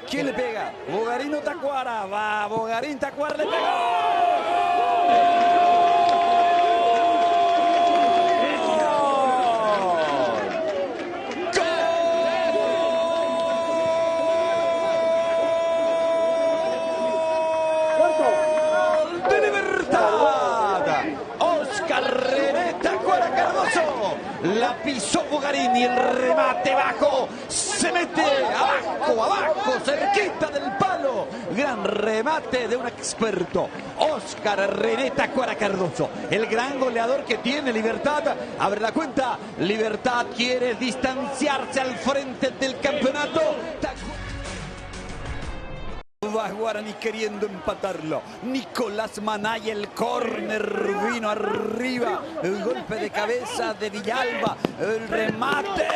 ¿Quién le pega? Bogarino Tacuara. Va, Bogarín Tacuara le pegó. ¡De Libertad! Oscar René Tacuara Cardoso. La pisó Bogarín y el remate bajo. Se mete abajo, cerquita del palo. Gran remate de un experto. Oscar René Tacuara Cardoso. El gran goleador que tiene Libertad. Abre la cuenta. Libertad quiere distanciarse al frente del campeonato. Va Guaraní queriendo empatarlo. Nicolás Manay, el córner vino arriba. El golpe de cabeza de Villalba. El remate.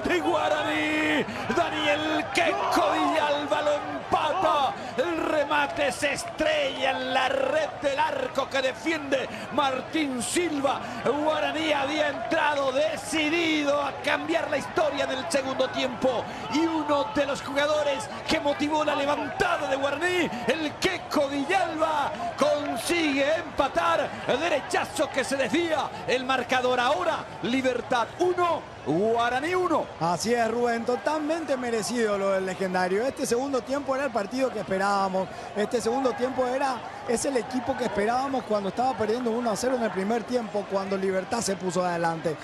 De Guaraní, Daniel Queco Villalba lo empata. El remate se estrella en la red del arco que defiende Martín Silva. Guaraní había entrado decidido a cambiar la historia en el segundo tiempo y uno de los jugadores que motivó la levantada de Guaraní, el Queco Villalba, consigue empatar. El derechazo que se desvía. El marcador ahora, Libertad 1, Guaraní 1. Así es, Rubén, totalmente merecido lo del legendario. Este segundo tiempo era el partido que esperábamos. Este segundo tiempo es el equipo que esperábamos cuando estaba perdiendo 1-0 en el primer tiempo, cuando Libertad se puso adelante.